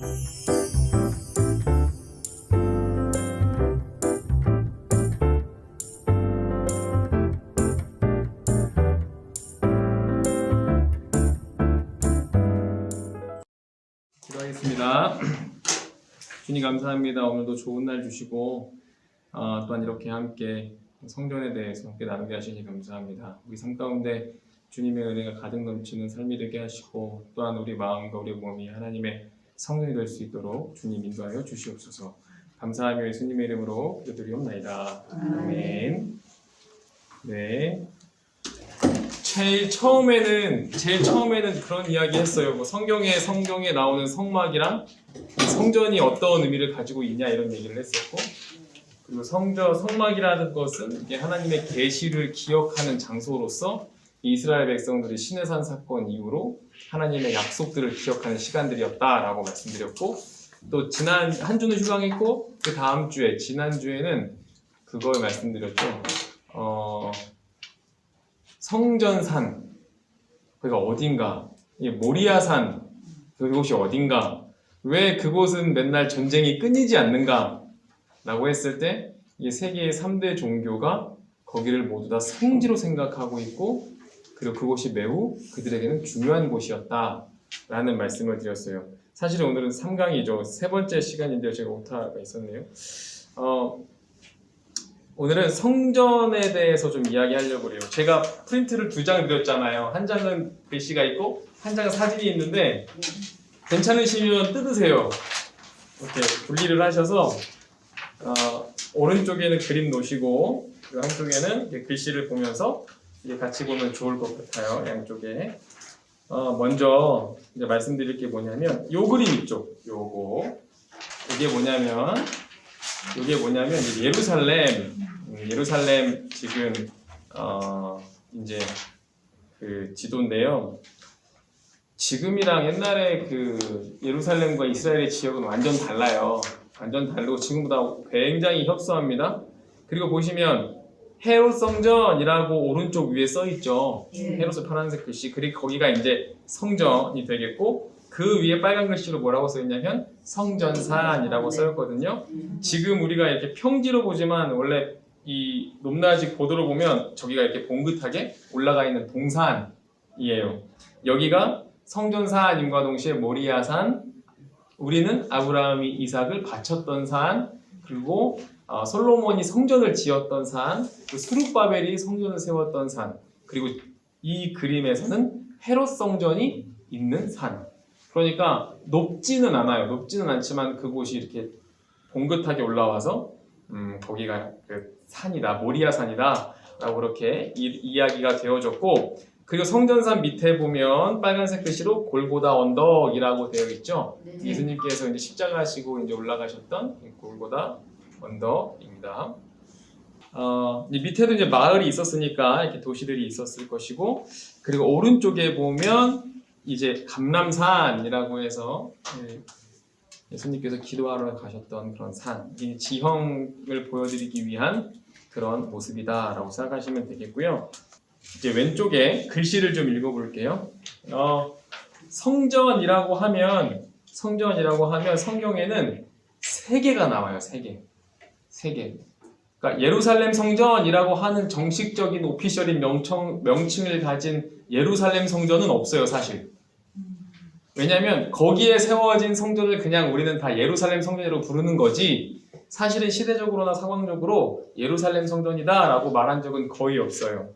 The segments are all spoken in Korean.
기도하겠습니다. 주님 감사합니다. 오늘도 좋은 날 주시고 또한 이렇게 함께 성전에 대해서 함께 나누게 하시니 감사합니다. 우리 삶 가운데 주님의 은혜가 가득 넘치는 삶이 되게 하시고 또한 우리 마음과 우리 몸이 하나님의 성전이 될 수 있도록 주님 인도하여 주시옵소서. 감사하며 예수님의 이름으로 기도드리옵나이다. 아멘. 네. 제일 처음에는 그런 이야기 했어요. 뭐 성경에 나오는 성막이랑 성전이 어떤 의미를 가지고 있냐 이런 얘기를 했었고, 그리고 성막이라는 것은 이게 하나님의 계시를 기억하는 장소로서 이스라엘 백성들이 시내산 사건 이후로 하나님의 약속들을 기억하는 시간들이었다라고 말씀드렸고, 또 지난 한 주는 휴강했고 그 다음 주에 지난주에는 그걸 말씀드렸죠. 성전산, 그가 어딘가, 모리아산, 그곳이 어딘가, 왜 그곳은 맨날 전쟁이 끊이지 않는가 라고 했을 때 이 세계의 3대 종교가 거기를 모두 다 성지로 생각하고 있고, 그리고 그곳이 매우 그들에게는 중요한 곳이었다 라는 말씀을 드렸어요. 사실은 오늘은 3강이죠. 세 번째 시간인데요. 제가 오타가 있었네요. 오늘은 성전에 대해서 좀 이야기하려고 해요. 제가 프린트를 2장 드렸잖아요. 한 장은 글씨가 있고 한 장은 사진이 있는데, 괜찮으시면 뜯으세요. 이렇게 분리를 하셔서 오른쪽에는 그림 놓으시고 그리고 한쪽에는 글씨를 보면서 이게 같이 보면 좋을 것 같아요. 양쪽에. 먼저 이제 말씀드릴 게 뭐냐면 요 그림 있죠. 이게 뭐냐면 이제 예루살렘 지금 이제 그 지도인데요. 지금이랑 옛날에 그 예루살렘과 이스라엘의 지역은 완전 달라요. 완전 다르고 지금보다 굉장히 협소합니다. 그리고 보시면 헤롯 성전이라고 오른쪽 위에 써 있죠. 헤롯의 파란색 글씨. 그리고 거기가 이제 성전이 되겠고, 그 위에 빨간 글씨로 뭐라고 써 있냐면 성전산이라고 써있거든요. 지금 우리가 이렇게 평지로 보지만 원래 이 높낮이 고도로 보면 저기가 이렇게 봉긋하게 올라가 있는 동산이에요. 여기가 성전산임과 동시에 모리아산, 우리는 아브라함이 이삭을 바쳤던 산, 그리고 솔로몬이 성전을 지었던 산, 스룹바벨이 성전을 세웠던 산, 그리고 이 그림에서는 헤롯 성전이 있는 산. 그러니까 높지는 않아요. 높지는 않지만 그곳이 이렇게 봉긋하게 올라와서 거기가 그 산이다, 모리아산이다 라고 그렇게 이야기가 되어졌고, 그리고 성전산 밑에 보면 빨간색 글씨로 골고다 언덕이라고 되어 있죠. 예수님께서 이제 십자가 지고 이제 올라가셨던 골고다 언덕입니다. 밑에도 이제 마을이 있었으니까 이렇게 도시들이 있었을 것이고, 그리고 오른쪽에 보면 이제 감람산이라고 해서 예수님께서 기도하러 가셨던 그런 산, 이 지형을 보여드리기 위한 그런 모습이다라고 생각하시면 되겠고요. 이제 왼쪽에 글씨를 좀 읽어볼게요. 성전이라고 하면 성경에는 3개가 나와요. 3개. 그러니까 예루살렘 성전이라고 하는 정식적인 오피셜인 명칭을 가진 예루살렘 성전은 없어요, 사실. 왜냐하면 거기에 세워진 성전을 그냥 우리는 다 예루살렘 성전으로 부르는 거지, 사실은 시대적으로나 상황적으로 예루살렘 성전이다 라고 말한 적은 거의 없어요.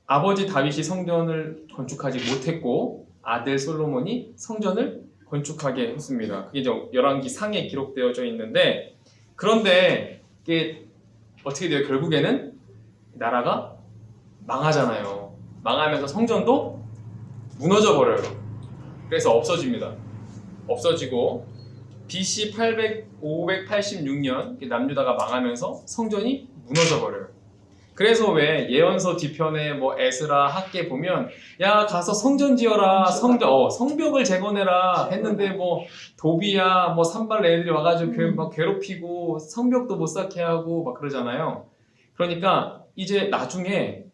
아버지 다윗이 성전을 건축하지 못했고 아들 솔로몬이 성전을 건축하게 했습니다. 그게 이제 열왕기 상에 기록되어져 있는데, 그런데 이게 어떻게 돼요? 결국에는 나라가 망하잖아요. 망하면서 성전도 무너져 버려요. 그래서 없어집니다. 없어지고 BC 586년 남유다가 망하면서 성전이 무너져 버려요. 그래서 왜 예언서 뒤편에 뭐 에스라 학계 보면 야 가서 성전 지어라, 성벽을 재건해라 했는데 뭐 도비야 뭐 산발 애들이 와가지고 막 괴롭히고 성벽도 못 쌓게 하고 막 그러잖아요. 그러니까 이제 나중에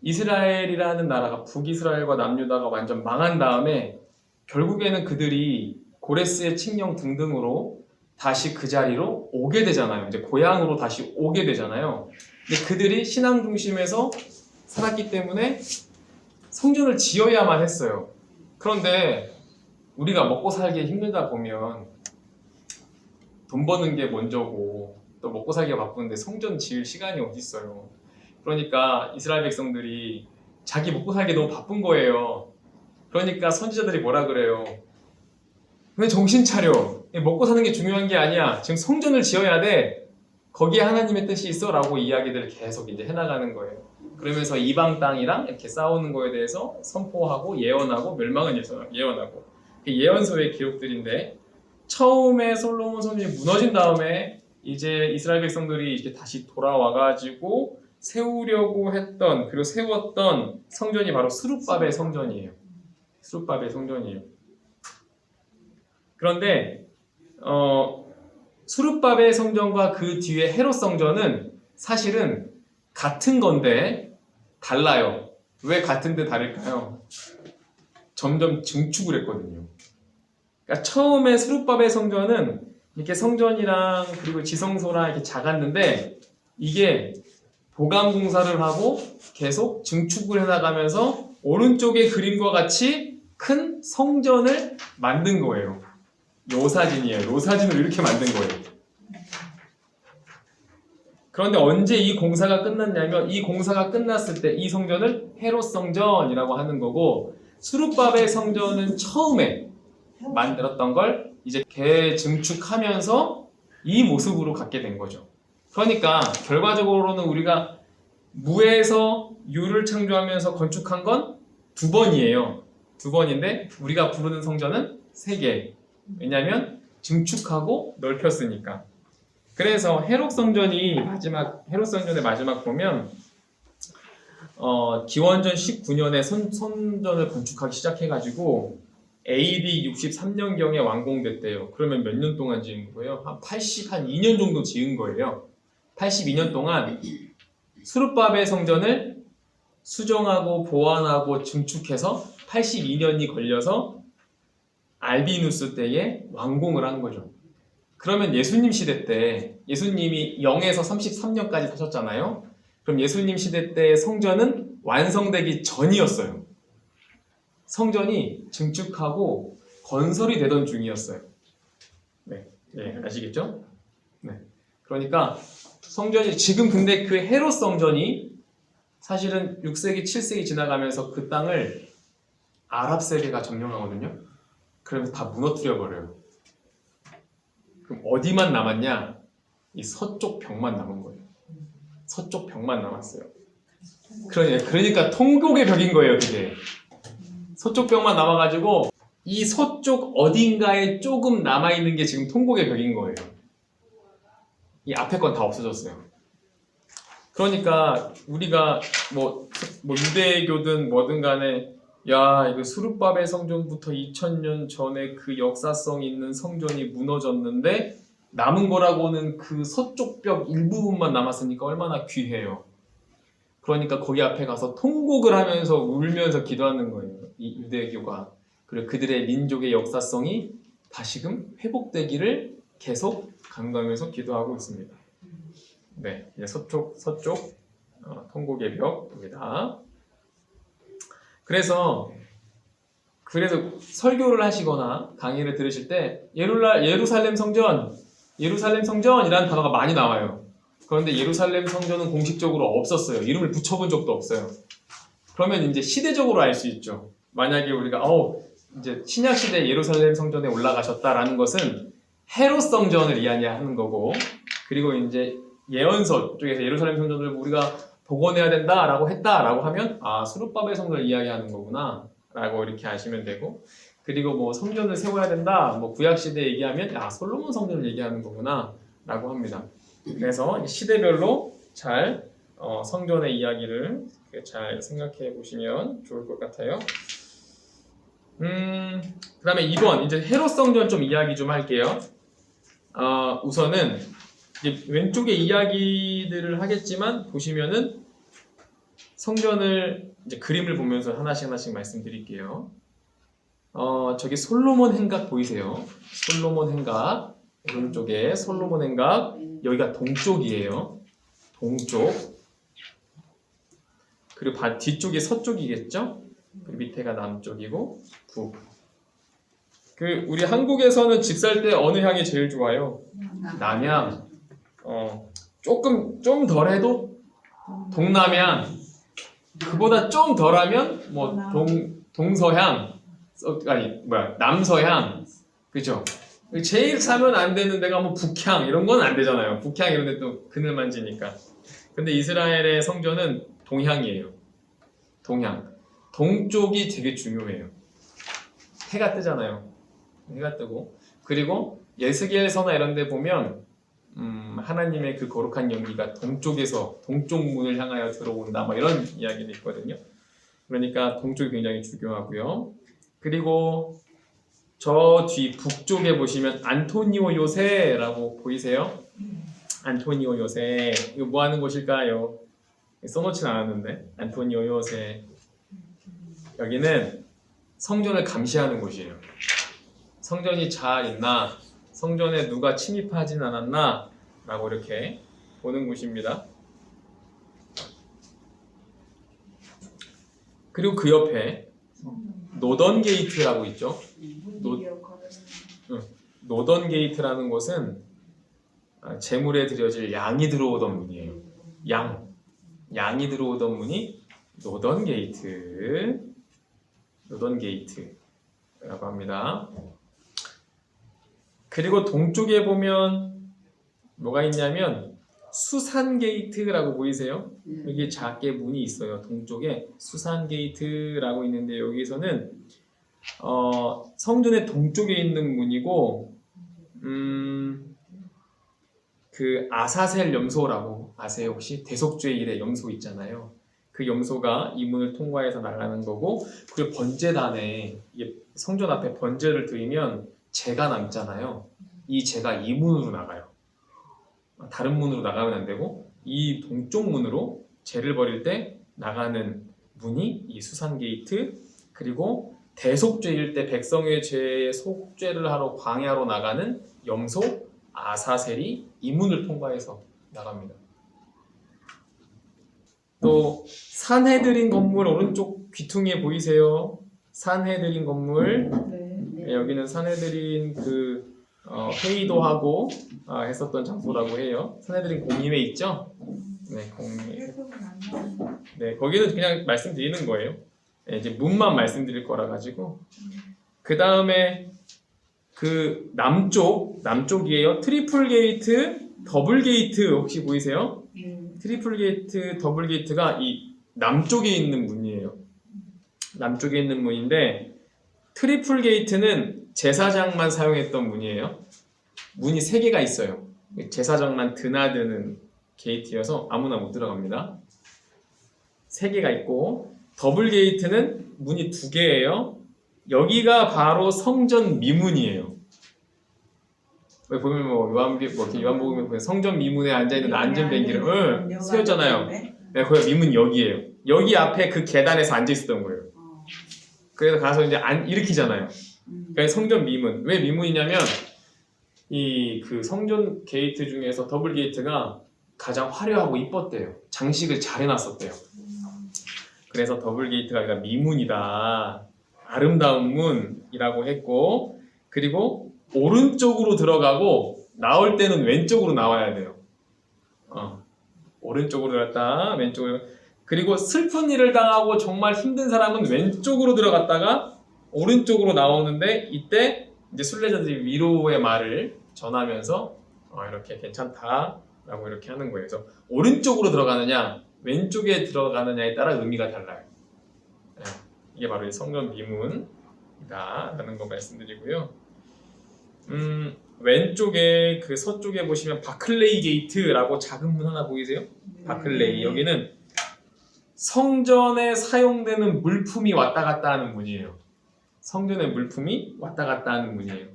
이스라엘이라는 나라가 북이스라엘과 남유다가 완전 망한 다음에 결국에는 그들이 고레스의 칙령 등등으로 다시 그 자리로 오게 되잖아요. 이제 고향으로 다시 오게 되잖아요. 근데 그들이 신앙 중심에서 살았기 때문에 성전을 지어야만 했어요. 그런데 우리가 먹고 살기 힘들다 보면 돈 버는 게 먼저고 또 먹고 살기가 바쁜데 성전 지을 시간이 어디 있어요. 그러니까 이스라엘 백성들이 자기 먹고 살기 너무 바쁜 거예요. 그러니까 선지자들이 뭐라 그래요? 왜 정신 차려? 먹고 사는 게 중요한 게 아니야. 지금 성전을 지어야 돼. 거기에 하나님의 뜻이 있어 라고 이야기들을 계속 이제 해나가는 거예요. 그러면서 이방 땅이랑 이렇게 싸우는 거에 대해서 선포하고 예언하고 멸망은 예언하고 그 예언서의 기록들인데 처음에 솔로몬 성전이 무너진 다음에 이제 이스라엘 백성들이 이렇게 다시 돌아와가지고 세우려고 했던 그리고 세웠던 성전이 바로 스룹바벨 성전이에요. 스룹바벨 성전이에요. 그런데 스룹바벨 성전과 그 뒤에 헤롯 성전은 사실은 같은 건데 달라요. 왜 같은데 다를까요? 점점 증축을 했거든요. 그러니까 처음에 스룹바벨 성전은 이렇게 성전이랑 그리고 지성소랑 이렇게 작았는데 이게 보강 공사를 하고 계속 증축을 해나가면서 오른쪽의 그림과 같이 큰 성전을 만든 거예요. 요 사진이에요. 요 사진을 이렇게 만든 거예요. 그런데 언제 이 공사가 끝났냐면 이 공사가 끝났을 때 이 성전을 헤롯 성전이라고 하는 거고 스룹바벨 성전은 처음에 만들었던 걸 이제 재증축하면서 이 모습으로 갖게 된 거죠. 그러니까 결과적으로는 우리가 무에서 유를 창조하면서 건축한 건 2번이에요. 2번인데 우리가 부르는 성전은 3개. 왜냐하면 증축하고 넓혔으니까. 그래서 헤롯 성전의 마지막 보면 기원전 19년에 성전을 건축하기 시작해가지고 AD 63년경에 완공됐대요. 그러면 몇 년 동안 지은 거예요? 한 2년 정도 지은 거예요. 82년 동안 스룹바벨 성전을 수정하고 보완하고 증축해서 82년이 걸려서 알비누스 때에 완공을 한 거죠. 그러면 예수님 시대 때 예수님이 0에서 33년까지 사셨잖아요. 그럼 예수님 시대 때 성전은 완성되기 전이었어요. 성전이 증축하고 건설이 되던 중이었어요. 네, 아시겠죠? 네. 그러니까 성전이 지금 근데 그 헤롯 성전이 사실은 6세기, 7세기 지나가면서 그 땅을 아랍 세계가 점령하거든요. 그러면서 다 무너뜨려 버려요. 그럼 어디만 남았냐? 이 서쪽 벽만 남은 거예요. 서쪽 벽만 남았어요. 그러니까 통곡의 벽인 거예요, 그게. 서쪽 벽만 남아가지고 이 서쪽 어딘가에 조금 남아있는 게 지금 통곡의 벽인 거예요. 이 앞에 건 다 없어졌어요. 그러니까 우리가 뭐 유대교든 뭐든 간에 야 이거 스룹바벨 성전부터 2000년 전에 그 역사성 있는 성전이 무너졌는데 남은 거라고는 그 서쪽 벽 일부분만 남았으니까 얼마나 귀해요. 그러니까 거기 앞에 가서 통곡을 하면서 울면서 기도하는 거예요. 이 유대교가. 그리고 그들의 민족의 역사성이 다시금 회복되기를 계속 간구하면서 기도하고 있습니다. 네, 이제 서쪽 통곡의 벽입니다. 그래서 설교를 하시거나 강의를 들으실 때 예루살렘 성전이라는 단어가 많이 나와요. 그런데 예루살렘 성전은 공식적으로 없었어요. 이름을 붙여본 적도 없어요. 그러면 이제 시대적으로 알 수 있죠. 만약에 우리가 이제 신약 시대 예루살렘 성전에 올라가셨다라는 것은 헤롯 성전을 이야기하는 거고, 그리고 이제 예언서 쪽에서 예루살렘 성전을 우리가 복원해야 된다라고 했다라고 하면 스룹바벨 성전을 이야기하는 거구나 라고 이렇게 아시면 되고, 그리고 뭐 성전을 세워야 된다 구약 시대 얘기하면 솔로몬 성전을 얘기하는 거구나 라고 합니다. 그래서 시대별로 잘 성전의 이야기를 잘 생각해 보시면 좋을 것 같아요. 그 다음에 2번 이제 헤롯 성전 좀 이야기 좀 할게요. 우선은 이제 왼쪽에 이야기들을 하겠지만 보시면은 성전을 이제 그림을 보면서 하나씩 말씀드릴게요. 저기 솔로몬 행각 보이세요? 솔로몬 행각 오른쪽에 솔로몬 행각 여기가 동쪽이에요. 동쪽. 그리고 뒤쪽이 서쪽이겠죠? 그리고 밑에가 남쪽이고 북. 우리 한국에서는 집 살 때 어느 향이 제일 좋아요? 남향. 좀 덜해도 동남향. 그보다 좀 덜하면 뭐 동서향. 남서향. 그죠? 제일 사면 안 되는 데가 뭐 북향 이런 건 안 되잖아요. 북향 이런 데 또 그늘 만지니까. 근데 이스라엘의 성전은 동향이에요. 동향. 동쪽이 되게 중요해요. 해가 뜨잖아요. 해가 뜨고. 그리고 예스겔서나 이런 데 보면 하나님의 그 거룩한 연기가 동쪽에서 동쪽 문을 향하여 들어온다. 뭐 이런 이야기도 있거든요. 그러니까 동쪽이 굉장히 중요하고요. 그리고 저 뒤 북쪽에 보시면 안토니오 요새라고 보이세요? 안토니오 요새. 이거 뭐 하는 곳일까요? 써놓진 않았는데. 안토니오 요새. 여기는 성전을 감시하는 곳이에요. 성전이 잘 있나? 성전에 누가 침입하진 않았나? 라고 이렇게 보는 곳입니다. 그리고 그 옆에 노던 게이트라고 있죠. 노던 게이트라는 곳은 제물에 드려질 양이 들어오던 문이에요. 양이 들어오던 문이 노던 게이트라고 합니다. 그리고 동쪽에 보면 뭐가 있냐면 수산 게이트라고 보이세요? 여기 작게 문이 있어요. 동쪽에 수산 게이트라고 있는데 여기서는 성전의 동쪽에 있는 문이고 그 아사셀 염소라고 아세요 혹시? 대속죄일의 염소 있잖아요. 그 염소가 이 문을 통과해서 나가는 거고 그리고 번제단에 성전 앞에 번제를 드리면 재가 남잖아요. 이 재가 이 문으로 나가요. 다른 문으로 나가면 안 되고 이 동쪽 문으로 재를 버릴 때 나가는 문이 이 수산 게이트. 그리고 대속죄일 때 백성의 죄의 속죄를 하러 광야로 나가는 염소 아사셀이 이 문을 통과해서 나갑니다. 또 산헤드린 건물 오른쪽 귀퉁이에 보이세요? 산헤드린 건물. 네, 여기는 산헤드린 회의도 하고 했었던 장소라고 해요. 산헤드린 공의회 있죠? 네, 공의회. 네, 거기는 그냥 말씀드리는 거예요. 네, 이제 문만 말씀드릴 거라 가지고. 그 다음에 그 남쪽이에요. 트리플 게이트, 더블 게이트 혹시 보이세요? 트리플 게이트, 더블 게이트가 이 남쪽에 있는 문이에요. 남쪽에 있는 문인데 트리플 게이트는 제사장만 사용했던 문이에요. 문이 3개가 있어요. 제사장만 드나드는 게이트여서 아무나 못 들어갑니다. 3개가 있고 더블 게이트는 문이 2개예요. 여기가 바로 성전 미문이에요. 왜 보면 요한복음에 보면 성전 미문에 앉아 있는 안전뱅이를 세웠잖아요. 네, 거기 미문 여기예요. 여기 앞에 그 계단에서 앉아 있었던 거예요. 그래서 가서 이제 일으키잖아요. 그러니까 성전 미문. 왜 미문이냐면 그 성전 게이트 중에서 더블 게이트가 가장 화려하고 이뻤대요. 장식을 잘 해놨었대요. 그래서 더블 게이트가 미문이다. 아름다운 문이라고 했고 그리고 오른쪽으로 들어가고 나올 때는 왼쪽으로 나와야 돼요. 오른쪽으로 들어갔다 왼쪽으로. 그리고 슬픈 일을 당하고 정말 힘든 사람은 왼쪽으로 들어갔다가 오른쪽으로 나오는데 이때 이제 순례자들이 위로의 말을 전하면서 이렇게 괜찮다라고 이렇게 하는 거예요. 그래서 오른쪽으로 들어가느냐 왼쪽에 들어가느냐에 따라 의미가 달라요. 네, 이게 바로 성전 미문이다라는 거 말씀드리고요. 왼쪽에 그 서쪽에 보시면 바클레이 게이트라고 작은 문 하나 보이세요? 바클레이. 여기는 성전에 사용되는 물품이 왔다 갔다 하는 문이에요. 성전의 물품이 왔다 갔다 하는 문이에요.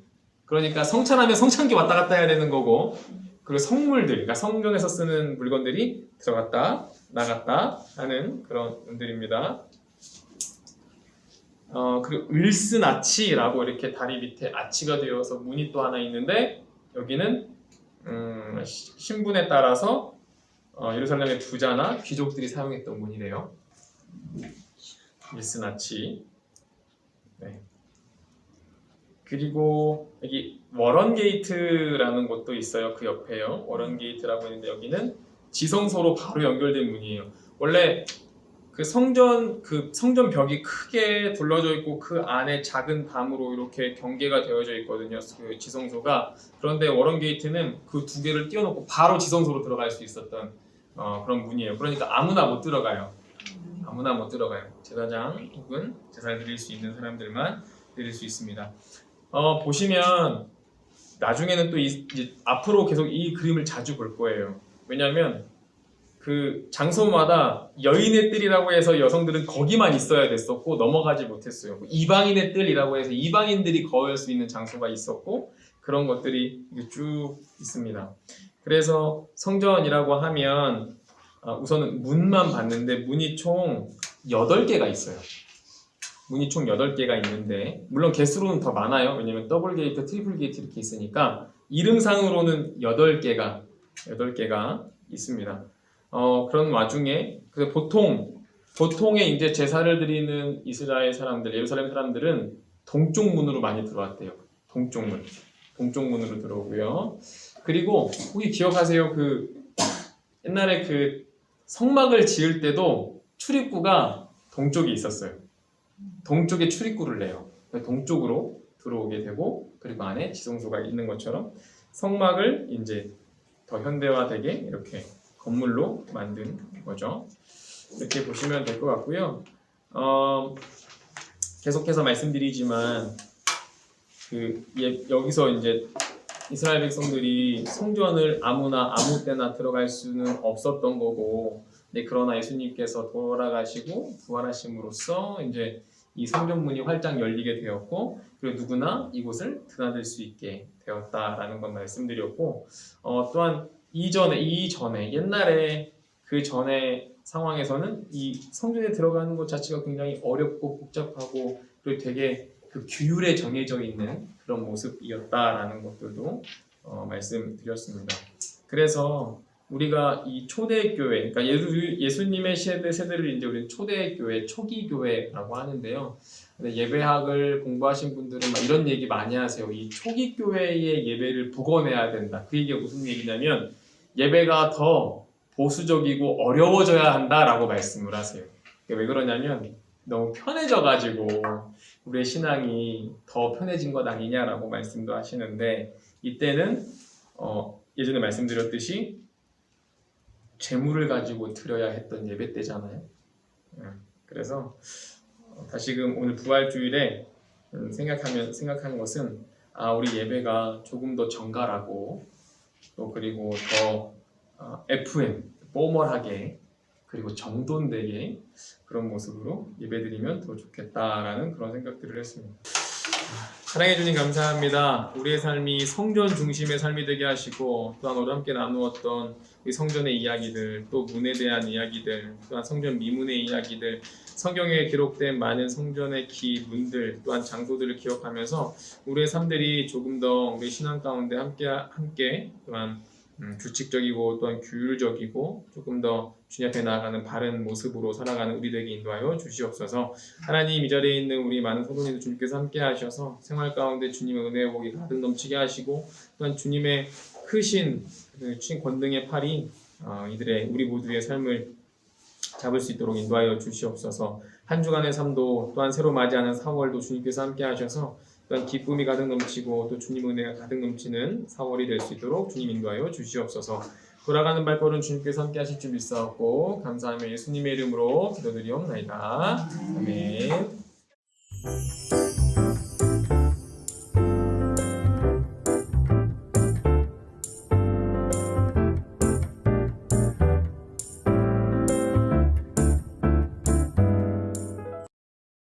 그러니까 성찬하면 성찬기 왔다 갔다 해야 되는 거고 그리고 성물들, 그러니까 성전에서 쓰는 물건들이 들어갔다 나갔다 하는 그런 문들입니다. 그리고 윌슨 아치라고 이렇게 다리 밑에 아치가 되어서 문이 또 하나 있는데 여기는 신분에 따라서 예루살렘의 부자나 귀족들이 사용했던 문이래요. 윌슨 아치. 네. 그리고 여기 워런 게이트라는 곳도 있어요. 그 옆에요. 워런 게이트라고 있는데 여기는 지성소로 바로 연결된 문이에요. 원래 그 성전 벽이 크게 둘러져 있고 그 안에 작은 담으로 이렇게 경계가 되어져 있거든요. 그 지성소가. 그런데 워런 게이트는 그 두 개를 띄워놓고 바로 지성소로 들어갈 수 있었던 그런 문이에요. 그러니까 아무나 못 들어가요. 아무나 못 들어가요. 제사장 혹은 제사를 드릴 수 있는 사람들만 드릴 수 있습니다. 보시면 나중에는 또 이제 앞으로 계속 이 그림을 자주 볼 거예요. 왜냐하면 그 장소마다 여인의 뜰이라고 해서 여성들은 거기만 있어야 됐었고 넘어가지 못했어요. 이방인의 뜰이라고 해서 이방인들이 거할 수 있는 장소가 있었고 그런 것들이 쭉 있습니다. 그래서 성전이라고 하면 우선은 문만 봤는데 문이 총 8개가 있어요. 문이 총 8개가 있는데 물론 개수로는 더 많아요. 왜냐면 더블 게이트, 트리플 게이트 이렇게 있으니까 이름상으로는 8개가 있습니다. 그런 와중에 보통의 이제 제사를 드리는 이스라엘 사람들, 예루살렘 사람들은 동쪽 문으로 많이 들어왔대요. 동쪽 문으로 들어오고요. 그리고 혹시 기억하세요? 그 옛날에 그 성막을 지을 때도 출입구가 동쪽에 있었어요. 동쪽에 출입구를 내요. 동쪽으로 들어오게 되고 그리고 안에 지성소가 있는 것처럼 성막을 이제 더 현대화되게 이렇게 건물로 만든 거죠. 이렇게 보시면 될 것 같고요. 계속해서 말씀드리지만 여기서 이제 이스라엘 백성들이 성전을 아무나 아무 때나 들어갈 수는 없었던 거고, 그러나 예수님께서 돌아가시고 부활하심으로써 이제 이 성전문이 활짝 열리게 되었고, 그리고 누구나 이곳을 드나들 수 있게 되었다라는 건 말씀드렸고, 또한 이전에 옛날에 그 전에 상황에서는 이 성전에 들어가는 것 자체가 굉장히 어렵고 복잡하고 그리고 되게 그 규율에 정해져 있는 그런 모습이었다라는 것들도 말씀드렸습니다. 그래서 우리가 이 초대교회, 그러니까 예수님의 세대를 이제 우리는 초대교회, 초기교회라고 하는데요. 예배학을 공부하신 분들은 막 이런 얘기 많이 하세요. 이 초기 교회의 예배를 복원해야 된다. 그 얘기가 무슨 얘기냐면 예배가 더 보수적이고 어려워져야 한다라고 말씀을 하세요. 왜 그러냐면 너무 편해져가지고 우리의 신앙이 더 편해진 것 아니냐라고 말씀도 하시는데 이때는 예전에 말씀드렸듯이 재물을 가지고 드려야 했던 예배 때잖아요. 그래서 다시금 오늘 부활주일에 생각하는 것은 우리 예배가 조금 더 정갈하고 또 그리고 더 FM, 포멀하게 그리고 정돈되게 그런 모습으로 예배드리면 더 좋겠다라는 그런 생각들을 했습니다. 사랑해 주님 감사합니다. 우리의 삶이 성전 중심의 삶이 되게 하시고 또한 오늘 함께 나누었던 이 성전의 이야기들, 또 문에 대한 이야기들, 또한 성전 미문의 이야기들, 성경에 기록된 많은 성전의 문들, 또한 장소들을 기억하면서 우리의 삶들이 조금 더 우리 신앙 가운데 함께 또한 규칙적이고 또한 규율적이고 조금 더 주님 앞에 나아가는 바른 모습으로 살아가는 우리 되게 인도하여 주시옵소서. 하나님, 이 자리에 있는 우리 많은 성도님들 주님께서 함께 하셔서 생활 가운데 주님의 은혜의 복이 가득 넘치게 하시고 또한 주님의 크신 권능의 팔이 우리 모두의 삶을 잡을 수 있도록 인도하여 주시옵소서. 한 주간의 삶도 또한 새로 맞이하는 4월도 주님께서 함께 하셔서 또한 기쁨이 가득 넘치고 또 주님 은혜가 가득 넘치는 4월이 될 수 있도록 주님 인도하여 주시옵소서. 돌아가는 발걸음 주님께서 함께 하실 줄 믿사옵고 감사하며 예수님의 이름으로 기도드리옵나이다. 아멘.